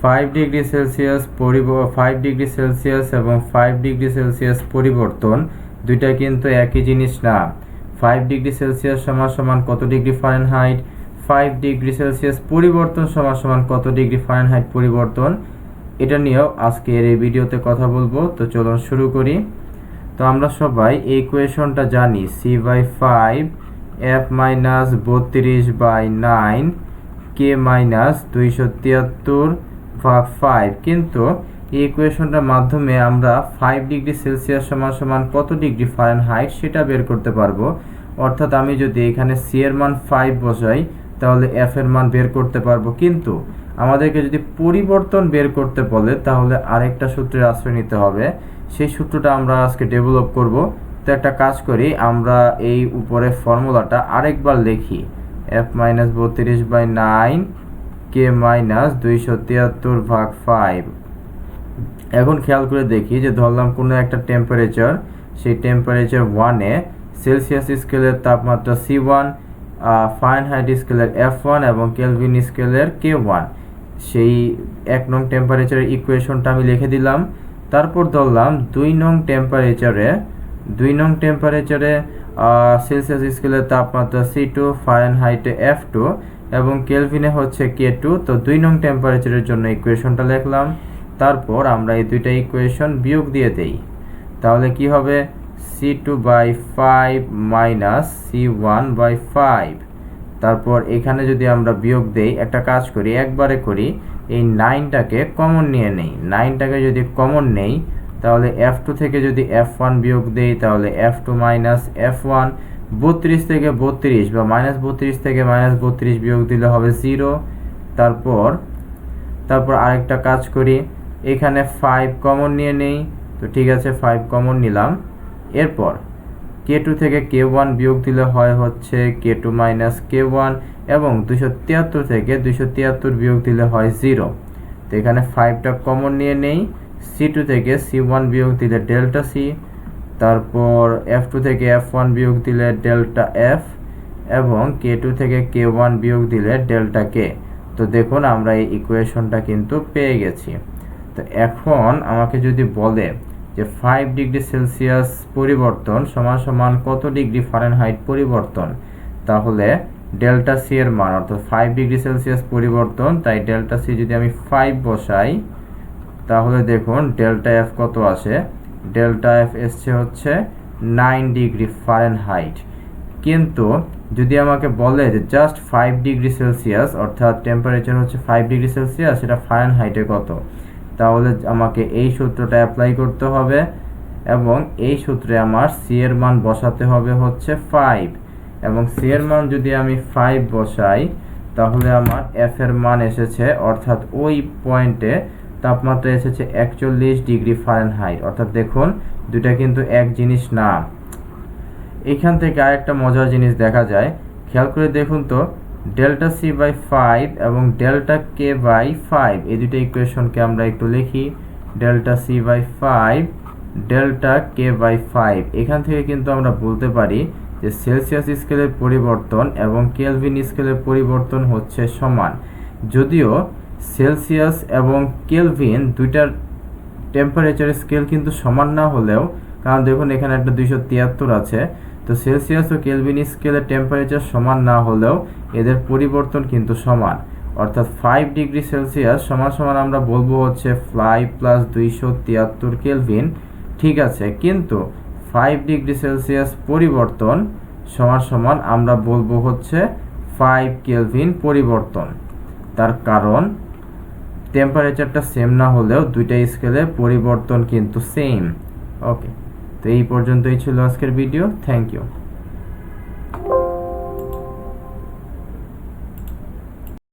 5 degree Celsius এবং 5 degree Celsius পরিবর্তন দুইটা কিন্তু একই জিনিস না। 5 ডিগ্রি সেলসিয়াস সমান সমান কত ডিগ্রি ফারেনহাইট, 5 ডিগ্রি সেলসিয়াস পরিবর্তন সমান সমান কত ডিগ্রি ফারেনহাইট পরিবর্তন, এটা নিয়েও আজকের এই ভিডিওতে কথা বলবো। তো চলুন শুরু করি। তো আমরা সবাই এই ইকুয়েশনটা জানি, c/5 f - 32/9 k - 273/5, কিন্তু এই ইকুয়েশনটার মাধ্যমে আমরা 5 ডিগ্রি সেলসিয়াস সমান সমান কত ডিগ্রি ফারেনহাইট সেটা বের করতে পারবো। অর্থাৎ আমি যদি এখানে c এর মান 5 বসাই তাহলে f এর মান বের করতে পারবো, কিন্তু আমাদেরকে যদি পরিবর্তন বের করতে বলে তাহলে আরেকটা সূত্রের আশ্রয় নিতে হবে। সেই সূত্রটা আমরা আজকে ডেভেলপ করব। তো একটা কাজ করি, আমরা এই উপরে ফর্মুলাটা আরেকবার লিখি, f - 32/9 k - 273/5। এখন খেয়াল করে দেখি যে ধরলাম কোনো একটা টেম্পারেচার, সেই টেম্পারেচার 1-এ সেলসিয়াস স্কেলের তাপমাত্রা C1, ফারেনহাইট স্কেলের F1 এবং কেলভিন স্কেলের K1। সেই 1 নং টেম্পারেচারের ইকুয়েশনটা আমি লিখে দিলাম। তারপর ধরলাম 2 নং টেম্পারেচারে সেলসিয়াস স্কেলের তাপমাত্রা C2, ফারেনহাইটে F2 এবং কেলভিনে হচ্ছে K2। তো 2 নং টেম্পারেচারের জন্য ইকুয়েশনটা লিখলাম। তারপর আমরা এই দুইটা ইকুয়েশন বিয়োগ দিয়ে দেই, তাহলে কি হবে, C2/5 - C1/5। তারপর এখানে যদি আমরা বিয়োগ দেই, একটা কাজ করি, একবারে করি, এই 9টাকে কমন নিয়ে নেই। 9টাকে যদি কমন নেই তাহলে F2 থেকে যদি F1 বিয়োগ দেই তাহলে F2 - F1, 32 থেকে 32 বা -32 থেকে -32 বিয়োগ দিলে হবে 0। তারপর আরেকটা কাজ করি, এখানে 5 কমন নিয়ে নেই। তো ঠিক আছে, 5 কমন নিলাম। এরপর K2 থেকে K1 বিয়োগ দিলে হয় হচ্ছে K2 - K1 এবং 273 থেকে 273 বিয়োগ দিলে হয় 0। তো এখানে 5টা কমন নিয়ে নেই। C2 থেকে C1 বিয়োগ দিলে ডেল্টা C, তারপর F2 থেকে F1 বিয়োগ দিলে ডেল্টা F এবং K2 থেকে K1 বিয়োগ দিলে ডেল্টা K। তো দেখুন আমরা এই ইকুয়েশনটা কিন্তু পেয়ে গেছি। তো এখন আমাকে যদি বলে যে 5 ডিগ্রি সেলসিয়াস পরিবর্তন সমান সমান কত ডিগ্রি ফারেনহাইট পরিবর্তন, তাহলে ডেল্টা সি এর মান, অর্থাৎ 5 ডিগ্রি সেলসিয়াস পরিবর্তন, তাই ডেল্টা সি যদি আমি 5 বসাই তাহলে দেখুন ডেল্টা এফ কত আসে, ডেল্টা এফ এসছে হচ্ছে 9 ডিগ্রি ফারেনহাইট। কিন্তু যদি আমাকে বলে যে জাস্ট 5 ডিগ্রি সেলসিয়াস, অর্থাৎ টেম্পারেচার হচ্ছে 5 ডিগ্রি সেলসিয়াস, সেটা ফারেনহাইটে কত, তাহলে আমাকে এই সূত্রটা অ্যাপ্লাই করতে হবে এবং এই সূত্রে আমার সি এর মান বসাতে হবে হচ্ছে 5, এবং সি এর মান যদি আমি 5 বসাই তাহলে আমার এফ এর মান এসেছে, অর্থাৎ ওই পয়েন্টে তাপমাত্রা এসেছে 41 ডিগ্রি ফারেনহাইট। অর্থাৎ দেখুন দুটা কিন্তু এক জিনিস না। এখান থেকে আরেকটা মজার জিনিস দেখা যায়, খেয়াল করে দেখুন তো, ডেল্টা C/5 এবং ডেল্টা K/5 এই দুটো ইকুয়েশনকে আমরা একটু লিখি, ডেল্টা C/5 ডেল্টা K/5। এখান থেকে কিন্তু আমরা বলতে পারি যে সেলসিয়াস স্কেলের পরিবর্তন এবং কেলভিন স্কেলের পরিবর্তন হচ্ছে সমান। যদিও সেলসিয়াস এবং কেলভিন দুইটার টেম্পারেচার স্কেল কিন্তু সমান না হলেও, কারণ দেখুন এখানে একটা 273 আছে, তো সেলসিয়াস ও কেলভিন স্কেলের টেম্পারেচার সমান না হলেও এদের পরিবর্তন কিন্তু সমান। অর্থাৎ 5 ডিগ্রি সেলসিয়াস সমান সমান আমরা বলবো হচ্ছে 5 + 273 কেলভিন, ঠিক আছে, কিন্তু 5 ডিগ্রি সেলসিয়াস পরিবর্তন সমান সমান আমরা বলবো হচ্ছে 5 কেলভিন পরিবর্তন। তার কারণ টেম্পারেচারটা সেম না হলেও দুইটা স্কেলে পরিবর্তন কিন্তু সেম। ওকে, তো এই পর্যন্তই ছিল আজকের ভিডিও। Thank you.